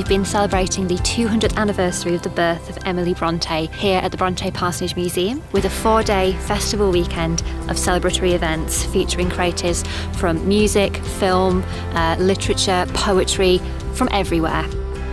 we've been celebrating the 200th anniversary of the birth of Emily Brontë here at the Brontë Parsonage Museum with a 4-day festival weekend of celebratory events featuring creators from music, film, literature, poetry, from everywhere.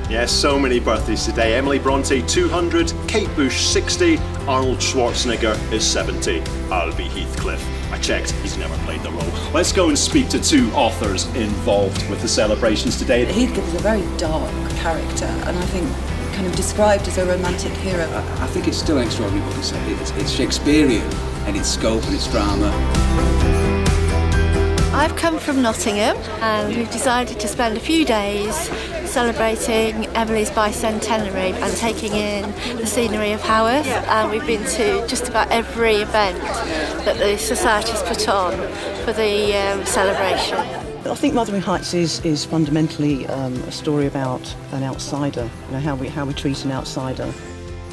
Yes, so many birthdays today. Emily Brontë, 200, Kate Bush, 60, Arnold Schwarzenegger is 70, Albie Heathcliff. I checked, he's never played the role. Let's go and speak to two authors involved with the celebrations today. Heathcliff is a very dark character, and I think kind of described as a romantic hero. I think it's still an extraordinary book. It's Shakespearean in its scope and its drama. I've come from Nottingham and we've decided to spend a few days celebrating Emily's Bicentenary and taking in the scenery of Haworth, and we've been to just about every event that the Society's put on for the celebration. I think Wuthering Heights is fundamentally a story about an outsider, how we treat an outsider.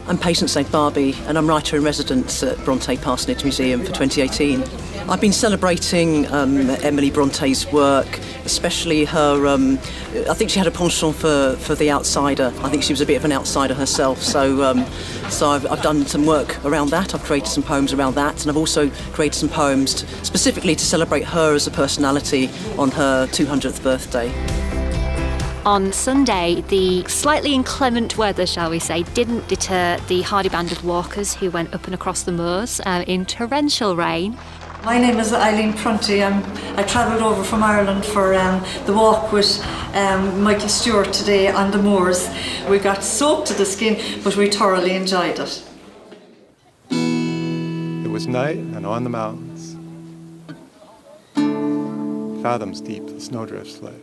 I'm Patient Agbabi and I'm writer-in-residence at Brontë Parsonage Museum for 2018. I've been celebrating Emily Bronté's work, especially her, I think she had a penchant for the outsider. I think she was a bit of an outsider herself, so I've done some work around that. I've created some poems around that, and I've also created some poems specifically to celebrate her as a personality on her 200th birthday. On Sunday, the slightly inclement weather, shall we say, didn't deter the hardy band of walkers who went up and across the moors in torrential rain. My name is Emily Brontë. I travelled over from Ireland for the walk with Michael Stewart today on the moors. We got soaked to the skin, but we thoroughly enjoyed it. It was night and on the mountains. Fathoms deep the snowdrifts lay.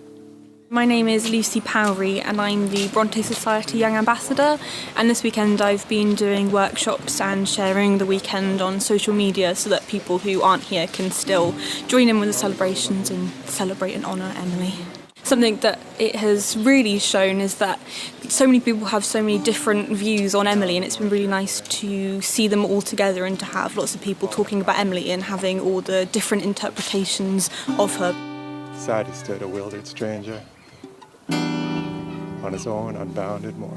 My name is Lucy Powrie and I'm the Brontë Society Young Ambassador, and this weekend I've been doing workshops and sharing the weekend on social media so that people who aren't here can still join in with the celebrations and celebrate and honour Emily. Something that it has really shown is that so many people have so many different views on Emily, and it's been really nice to see them all together and to have lots of people talking about Emily and having all the different interpretations of her. Beside he stood a wildered stranger, on his own unbounded moor.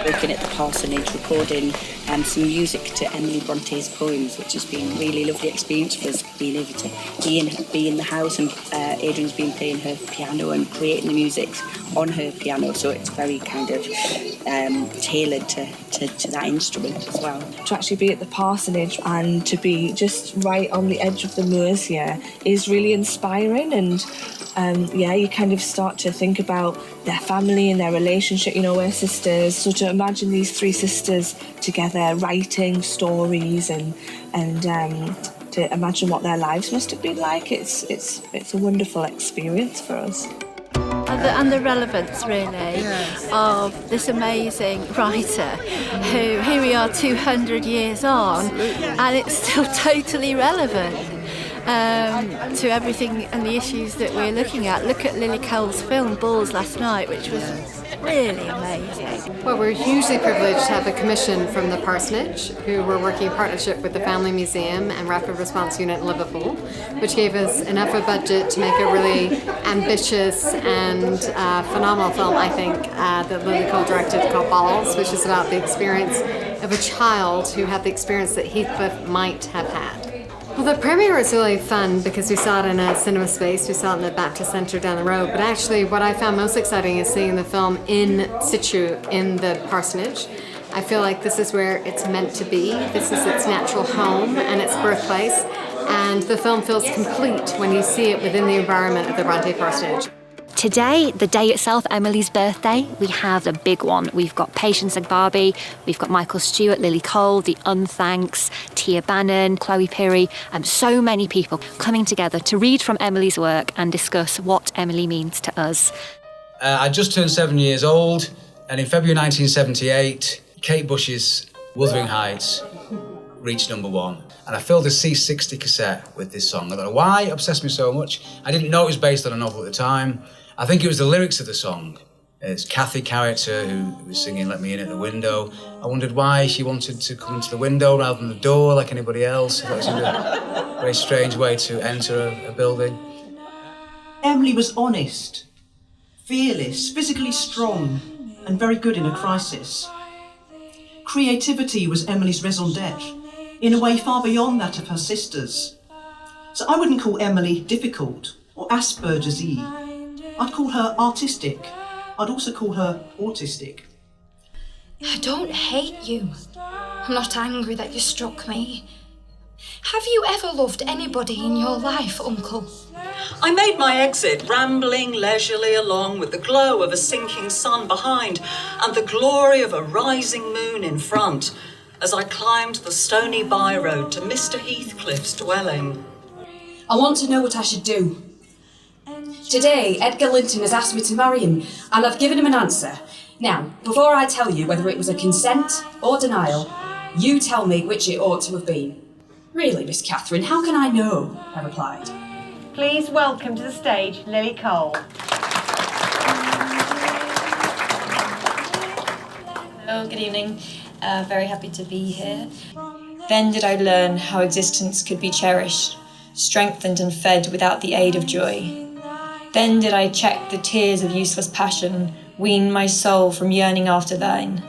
Working at the Parsonage, recording some music to Emily Bronté's poems, which has been a really lovely experience for us, being able to be in the house, and Adrian's been playing her piano and creating the music on her piano, so it's very kind of tailored to that instrument as well. To actually be at the Parsonage and to be just right on the edge of the moors here is really inspiring, and you kind of start to think about their family and their relationship. We're sisters, so to imagine these three sisters together writing stories and to imagine what their lives must have been like, it's a wonderful experience for us. And the relevance, really, of this amazing writer who, here we are 200 years on, and it's still totally relevant to everything and the issues that we're looking at. Look at Lily Cole's film, Balls, last night, which was really amazing. Well, we're hugely privileged to have a commission from the Parsonage, who were working in partnership with the Family Museum and Rapid Response Unit in Liverpool, which gave us enough of a budget to make a really ambitious and phenomenal film, I think, that Lily Cole directed called Balls, which is about the experience of a child who had the experience that Heathcliff might have had. Well, the premiere was really fun because we saw it in a cinema space. We saw it in the Baptist Centre down the road. But actually, what I found most exciting is seeing the film in situ in the Parsonage. I feel like this is where it's meant to be. This is its natural home and its birthplace. And the film feels complete when you see it within the environment of the Brontë Parsonage. Today, the day itself, Emily's birthday, we have a big one. We've got Patience Agbabi, we've got Michael Stewart, Lily Cole, the Unthanks, Tia Bannon, Chloe Pirrie, and so many people coming together to read from Emily's work and discuss what Emily means to us. I just turned 7 years old, and in February 1978, Kate Bush's Wuthering Heights reached #1. And I filled a C60 cassette with this song. I don't know why it obsessed me so much. I didn't know it was based on a novel at the time. I think it was the lyrics of the song. It's Kathy character who was singing Let Me In at the Window. I wondered why she wanted to come into the window rather than the door like anybody else. That seemed a very strange way to enter a building. Emily was honest, fearless, physically strong, and very good in a crisis. Creativity was Emily's raison d'etre, in a way far beyond that of her sisters. So I wouldn't call Emily difficult or Asperger's-y. I'd call her artistic. I'd also call her autistic. I don't hate you. I'm not angry that you struck me. Have you ever loved anybody in your life, Uncle? I made my exit, rambling leisurely along with the glow of a sinking sun behind and the glory of a rising moon in front as I climbed the stony by-road to Mr. Heathcliff's dwelling. I want to know what I should do. Today, Edgar Linton has asked me to marry him, and I've given him an answer. Now, before I tell you whether it was a consent or denial, you tell me which it ought to have been. Really, Miss Catherine, how can I know? I replied. Please welcome to the stage Lily Cole. Hello, good evening. Very happy to be here. Then did I learn how existence could be cherished, strengthened and fed without the aid of joy. Then did I check the tears of useless passion, wean my soul from yearning after thine.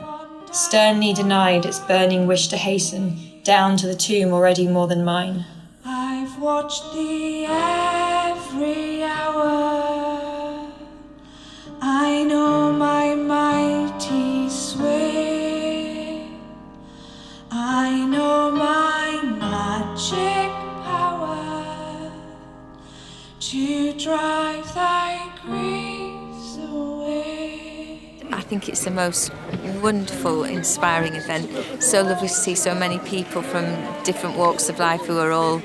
Sternly denied its burning wish to hasten down to the tomb already more than mine. I've watched thee every hour. I know my mighty sway. I know my magic power to drive thy griefs away. I think it's the most wonderful, inspiring event. So lovely to see so many people from different walks of life who are all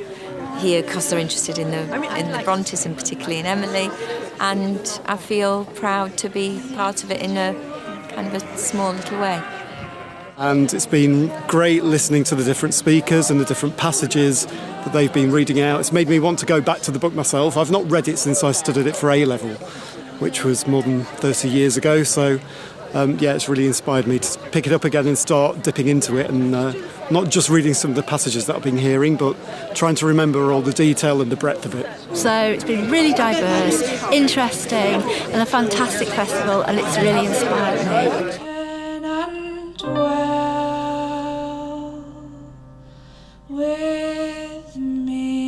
here because they're interested in the Brontes and particularly in Emily. And I feel proud to be part of it in a kind of a small little way. And it's been great listening to the different speakers and the different passages that they've been reading out. It's made me want to go back to the book myself. I've not read it since I studied it for A-level, which was more than 30 years ago. So, it's really inspired me to pick it up again and start dipping into it and not just reading some of the passages that I've been hearing, but trying to remember all the detail and the breadth of it. So it's been really diverse, interesting, and a fantastic festival, and it's really inspired me. With me.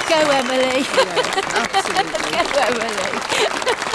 Go, Emily. Yeah, absolutely. Go, Emily.